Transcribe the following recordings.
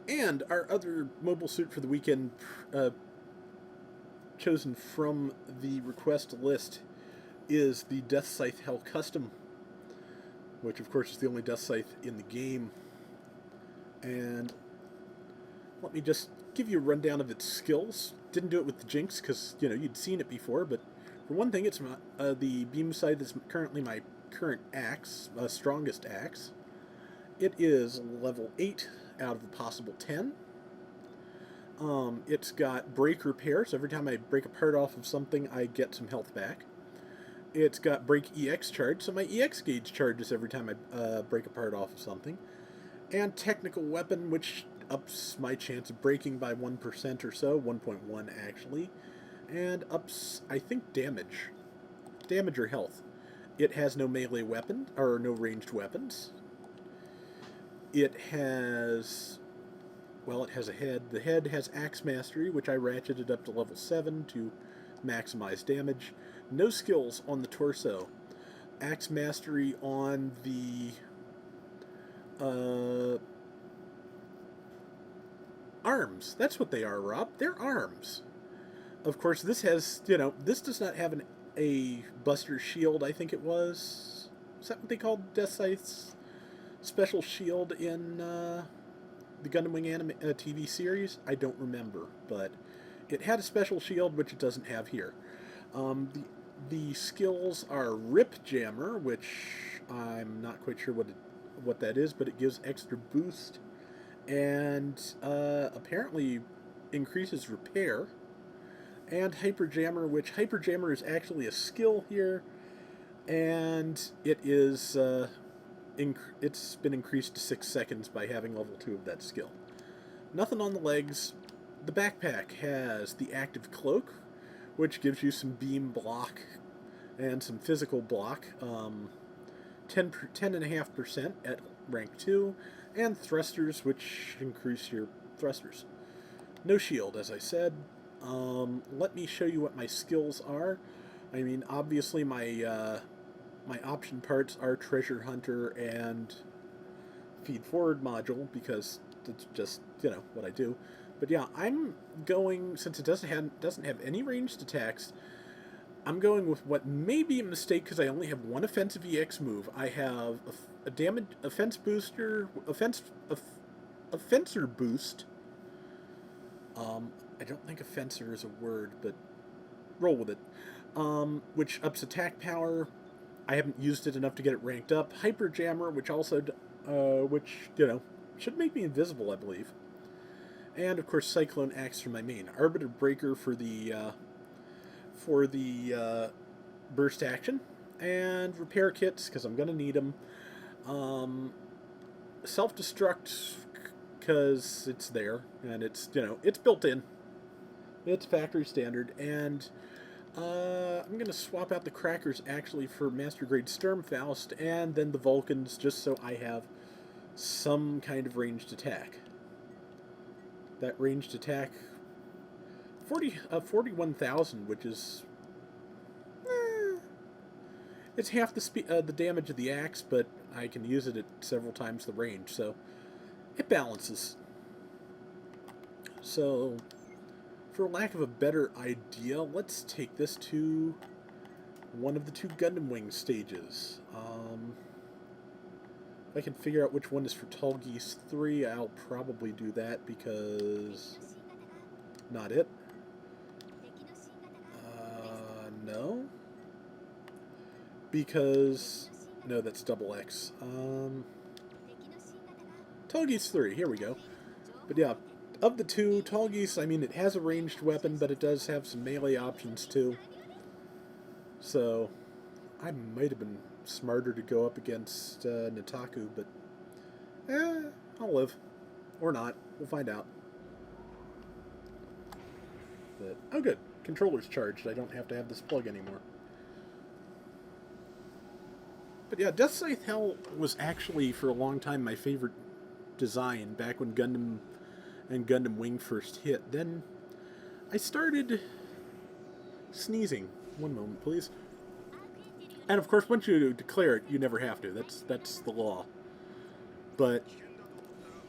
And our other mobile suit for the weekend, chosen from the request list, is the Deathscythe Hell Custom, which of course is the only Deathscythe in the game. And let me just give you a rundown of its skills. Didn't do it with the Jinx because, you'd seen it before, but for one thing, it's the beam scythe is currently my current axe, strongest axe. It is level 8 out of the possible 10. It's got break repair, so every time I break a part off of something, I get some health back. It's got break EX charge, so my EX gauge charges every time I break a part off of something. And technical weapon, which ups my chance of breaking by 1% or so, 1.1 actually. And ups, I think, damage. Damage or health. It has no melee weapon, or no ranged weapons. It has... Well, it has a head. The head has Axe Mastery, which I ratcheted up to level 7 to maximize damage. No skills on the torso. Axe Mastery on the arms. That's what they are, Rob. They're arms. Of course, this has, this does not have a Buster Shield, I think it was. Is that what they called Deathscythe's special shield in the Gundam Wing TV series? I don't remember, but it had a special shield, which it doesn't have here. The skills are Rip Jammer, which I'm not quite sure what that is, but it gives extra boost and apparently increases repair. And Hyper Jammer, which Hyper Jammer is actually a skill here, and it is it's been increased to 6 seconds by having level 2 of that skill. Nothing on the legs. The backpack has the active cloak, which gives you some beam block and some physical block, 10.5% at rank 2, and thrusters, which increase your thrusters. No shield, as I said. Let me show you what my skills are. I mean, obviously my option parts are Treasure Hunter and Feed Forward module, because it's just, what I do. But yeah, I'm going, since it doesn't have any ranged attacks, I'm going with what may be a mistake because I only have one offensive EX move. I have a damage offense booster, offensor boost. I don't think offensor is a word, but roll with it. Which ups attack power. I haven't used it enough to get it ranked up. Hyper Jammer, which also, should make me invisible, I believe. And of course, Cyclone Axe for my main. Arbiter Breaker for the burst action, and repair kits because I'm gonna need them. Self-destruct because it's there and it's it's built in. It's factory standard, and I'm gonna swap out the crackers actually for Master Grade Sturmfaust, and then the Vulcans just so I have some kind of ranged attack. That ranged attack 41,000, which is it's half the damage of the axe, but I can use it at several times the range, so it balances. So, for lack of a better idea, let's take this to one of the 2 Gundam Wing stages. If I can figure out which one is for Tall Geese 3, I'll probably do that because... Not it. No. Because... No, that's double X. Tall Geese 3, here we go. But yeah, of the 2, Tall Geese, I mean, it has a ranged weapon, but it does have some melee options too. So, I might have been smarter to go up against Nataku, but I'll live. Or not. We'll find out. But, oh good. Controller's charged. I don't have to have this plug anymore. But yeah, Deathscythe Hell was actually, for a long time, my favorite design, back when Gundam and Gundam Wing first hit. Then I started sneezing. One moment, please. And of course, once you declare it, you never have to. That's the law. But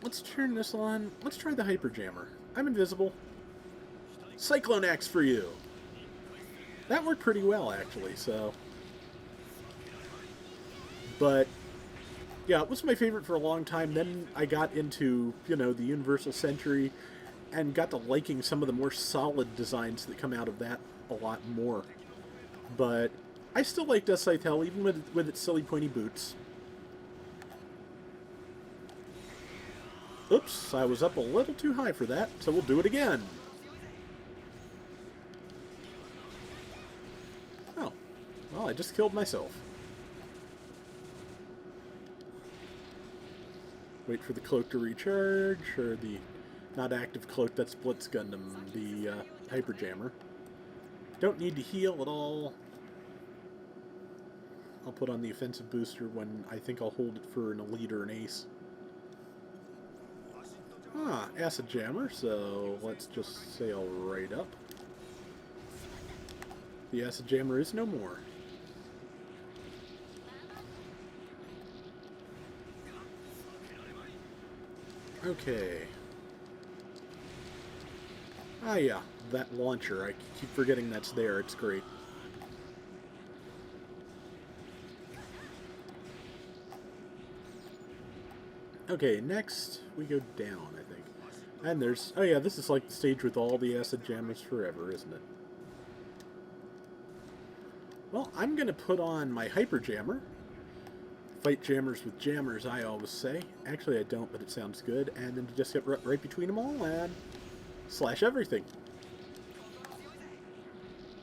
let's turn this on. Let's try the Hyper Jammer. I'm invisible. Cyclone Axe for you. That worked pretty well, actually, so... But, yeah, it was my favorite for a long time. Then I got into, you know, the Universal Century and got to liking some of the more solid designs that come out of that a lot more. But I still like Deathscythe Hell, even with its silly pointy boots. Oops, I was up a little too high for that, so we'll do it again. Oh, well, I just killed myself. Wait for the cloak to recharge, or the not active cloak, that's Blitz Gundam, the Hyper Jammer. Don't need to heal at all. I'll put on the offensive booster when I think I'll hold it for an elite or an ace. Ah, Acid Jammer, so let's just sail right up. The Acid Jammer is no more. Okay. Ah, yeah, that launcher. I keep forgetting that's there. It's great. Okay, next we go down, I think. And there's... Oh yeah, this is like the stage with all the Acid Jammers forever, isn't it? Well, I'm going to put on my Hyper Jammer. Fight jammers with jammers, I always say. Actually, I don't, but it sounds good. And then just get right between them all and slash everything.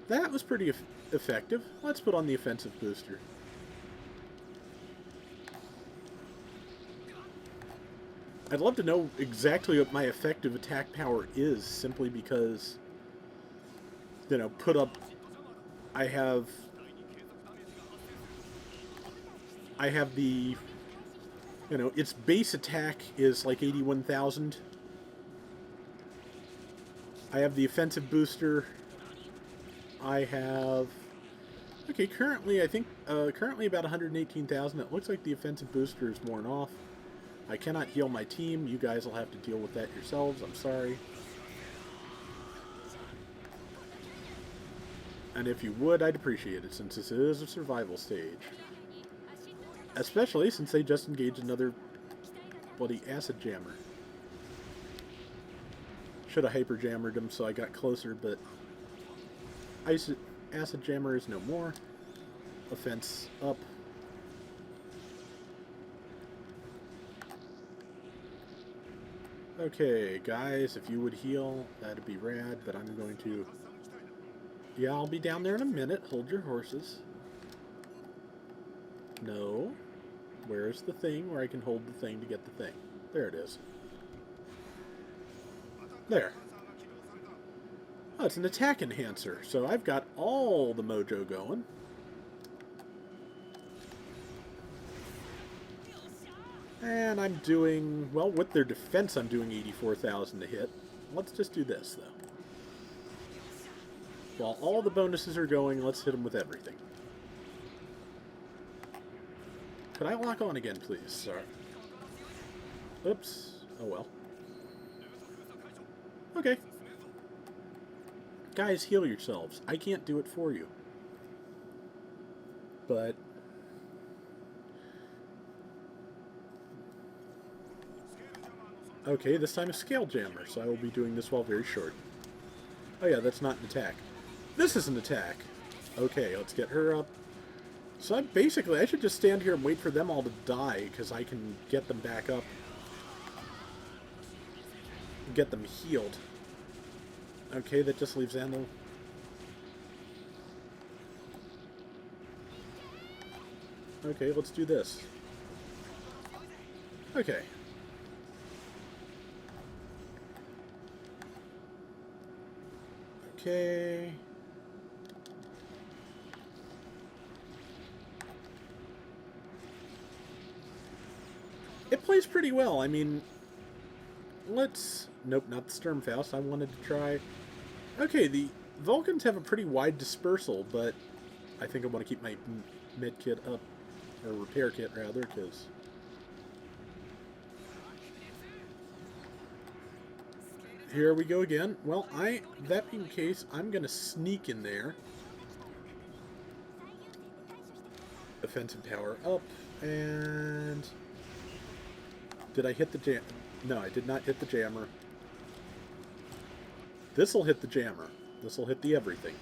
That was pretty effective. Let's put on the offensive booster. I'd love to know exactly what my effective attack power is, simply because, you know, put up... I have the, you know, its base attack is like 81,000. I have the offensive booster. I have, okay, currently, I think, currently about 118,000. It looks like the offensive booster is worn off. I cannot heal my team. You guys will have to deal with that yourselves. I'm sorry. And if you would, I'd appreciate it, since this is a survival stage. Especially since they just engaged another bloody Acid Jammer. Should have Hyper Jammered him so I got closer, but Acid Jammer is no more. Offense up. Okay, guys, if you would heal, that'd be rad, but I'm going to... Yeah, I'll be down there in a minute. Hold your horses. No. Where's the thing where I can hold the thing to get the thing? There it is. There. Oh, it's an attack enhancer, so I've got all the mojo going. And I'm doing, well, with their defense, I'm doing 84,000 to hit. Let's just do this, though. While all the bonuses are going, let's hit them with everything. Could I lock on again, please? Sorry. Oops. Oh, well. Okay. Guys, heal yourselves. I can't do it for you. But... okay, this time a Scale Jammer, so I will be doing this while very short. Oh yeah, that's not an attack. This is an attack! Okay, let's get her up. So basically, I should just stand here and wait for them all to die, because I can get them back up. Get them healed. Okay, that just leaves Anno. Okay, let's do this. Okay. Okay. It plays pretty well. I mean, let's... Nope, not the Sturmfaust. I wanted to try... Okay, the Vulcans have a pretty wide dispersal, but I think I want to keep my med kit up, or repair kit, rather, because... Here we go again. Well, that being the case, I'm going to sneak in there. Offensive power up, and... Did I hit the jam? No, I did not hit the jammer. This'll hit the jammer. This'll hit the everything.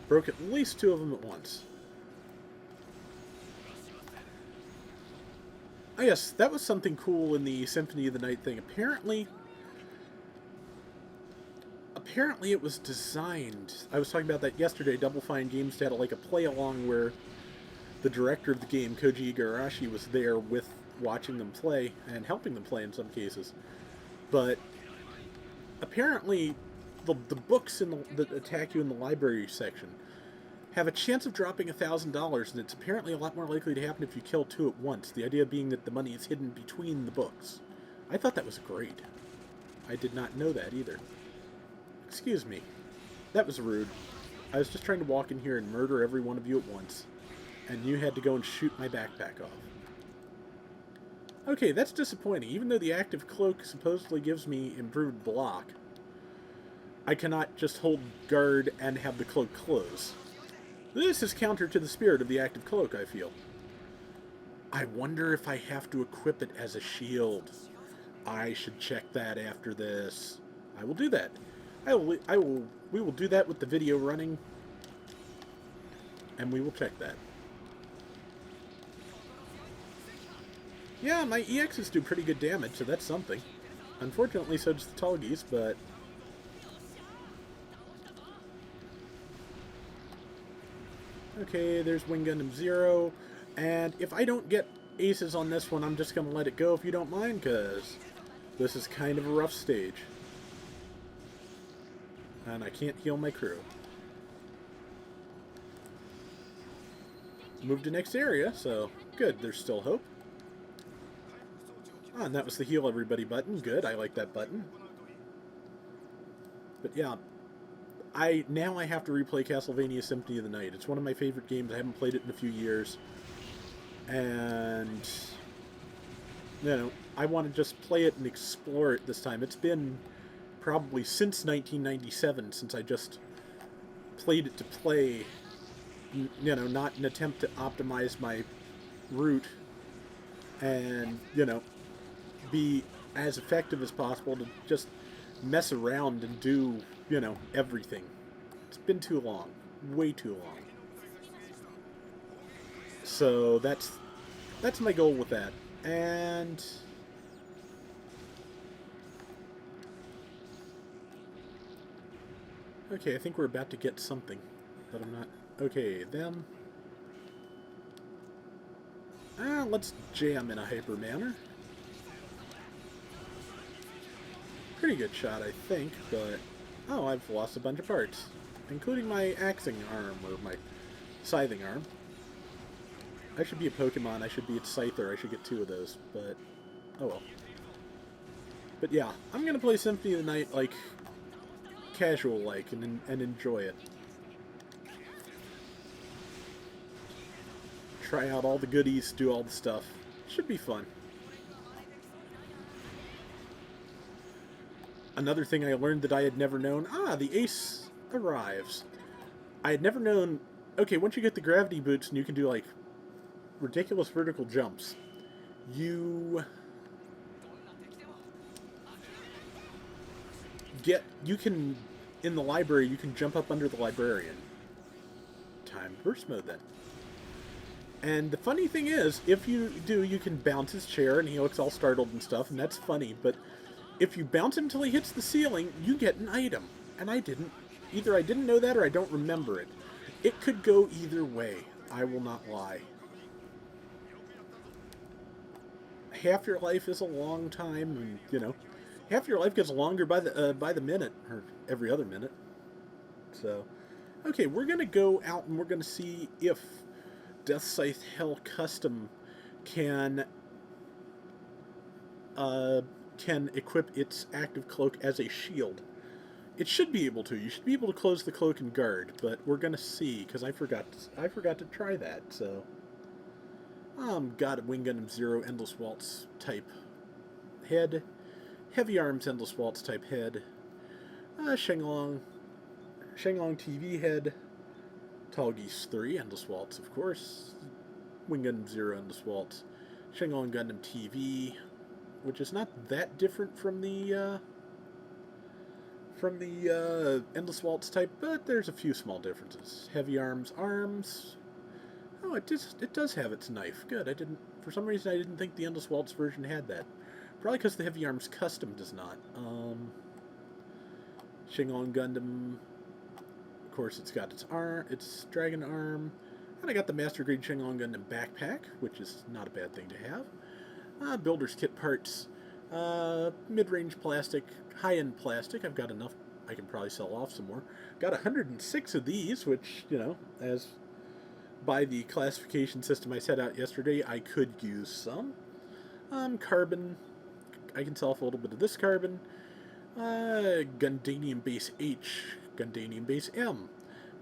Broke at least 2 of them at once. Oh yes, that was something cool in the Symphony of the Night thing. Apparently it was designed... I was talking about that yesterday. Double Fine Games had like a play-along where the director of the game, Koji Igarashi, was there with watching them play and helping them play in some cases. But apparently the books that attack you in the library section have a chance of dropping $1,000, and it's apparently a lot more likely to happen if you kill 2 at once. The idea being that the money is hidden between the books. I thought that was great. I did not know that either. Excuse me. That was rude. I was just trying to walk in here and murder every one of you at once, and you had to go and shoot my backpack off. Okay, that's disappointing. Even though the active cloak supposedly gives me improved block, I cannot just hold guard and have the cloak close. This is counter to the spirit of the active cloak, I feel. I wonder if I have to equip it as a shield. I should check that after this. I will do that. We will do that with the video running, and we will check that. Yeah, my EXs do pretty good damage, so that's something. Unfortunately, so does the Tallgeese, but... Okay, there's Wing Gundam 0, and if I don't get aces on this one, I'm just going to let it go if you don't mind, because this is kind of a rough stage. And I can't heal my crew. Move to next area, so good, there's still hope. Ah, and that was the heal everybody button. Good, I like that button. But yeah, now I have to replay Castlevania Symphony of the Night. It's one of my favorite games. I haven't played it in a few years. And, you know, I want to just play it and explore it this time. It's been probably since 1997 since I just played it to play, you know, not an attempt to optimize my route and, you know, be as effective as possible to just mess around and do, you know, everything. It's been too long. Way too long. So that's my goal with that. And okay, I think we're about to get something, but I'm not. Okay, them. Let's jam in a hyper manner. Pretty good shot, I think, but... Oh, I've lost a bunch of parts, including my axing arm, or my scything arm. I should be a Pokemon, I should be a Scyther, I should get 2 of those, but... Oh well. But yeah, I'm gonna play Symphony of the Night, like, casual-like, and enjoy it. Try out all the goodies, do all the stuff. Should be fun. Another thing I learned that I had never known, the ace arrives. I had never known, okay, once you get the gravity boots and you can do, like, ridiculous vertical jumps, you can, in the library, you can jump up under the librarian. Time burst mode, then. And the funny thing is, if you do, you can bounce his chair, and he looks all startled and stuff, and that's funny, but if you bounce him until he hits the ceiling, you get an item. And I didn't. Either I didn't know that, or I don't remember it. It could go either way. I will not lie. Half your life is a long time, and, you know, half your life gets longer by the minute, or every other minute. So, okay, we're going to go out and we're going to see if Deathscythe Hell Custom can equip its active cloak as a shield. It should be able to. You should be able to close the cloak and guard, but we're going to see, because I forgot to try that, so... God, Wing Gundam 0 Endless Waltz type head, Heavy Arms Endless Waltz type head, Shenlong TV head, Tall Geese 3 Endless Waltz, of course, Wing Gundam 0 Endless Waltz, Shenlong Gundam TV, which is not that different from the Endless Waltz type, but there's a few small differences. Heavy Arms arms. Oh, it does have its knife. Good. For some reason I didn't think the Endless Waltz version had that. Probably because the Heavy Arms custom does not. Shenlong Gundam, of course, it's got its dragon arm. And I got the Master Grade Shenlong Gundam backpack, which is not a bad thing to have. Builder's kit parts. Mid-range plastic, high-end plastic. I've got enough. I can probably sell off some more. Got 106 of these, which, as by the classification system I set out yesterday, I could use some. Carbon. I can sell off a little bit of this carbon. Gundanium base H, Gundanium base M,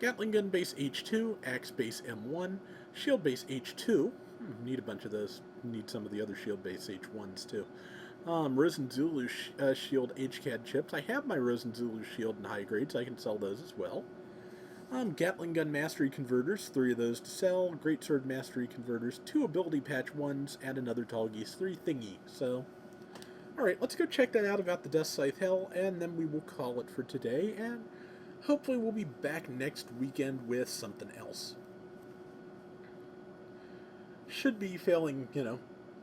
Gatling gun base H2, Axe base M1, shield base H2. Need a bunch of those. Need some of the other shield base H1s too. Rosen Zulu shield HCAD chips. I have my Rosen Zulu shield in high grade, so I can sell those as well. Gatling gun mastery converters, 3 of those to sell. Greatsword mastery converters, 2 ability patch 1s, and another Tall Geese 3 thingy. So, alright, let's go check that out about the Deathscythe Hell, and then we will call it for today, and hopefully we'll be back next weekend with something else. Should be failing,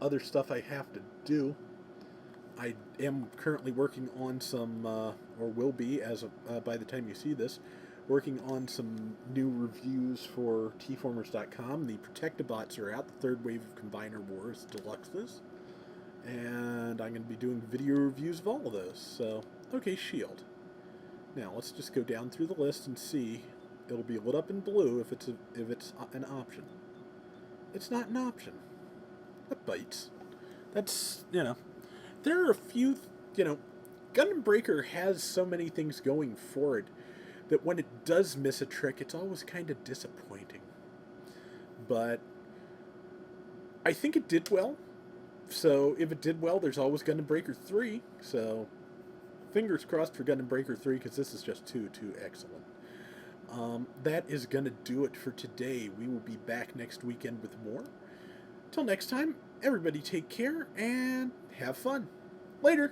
other stuff I have to do. I am currently working on some, or will be, by the time you see this, working on some new reviews for tformers.com. The Protectabots are out, the third wave of Combiner Wars Deluxes. And I'm going to be doing video reviews of all of those. So, okay, shield. Now, let's just go down through the list and see. It'll be lit up in blue if it's an option. It's not an option. That bites. That's, there are a few, Gundam Breaker has so many things going for it that when it does miss a trick, it's always kind of disappointing. But I think it did well. So if it did well, there's always Gundam Breaker 3. So fingers crossed for Gundam Breaker 3, because this is just too excellent. That is going to do it for today. We will be back next weekend with more. Till next time, everybody take care and have fun. Later!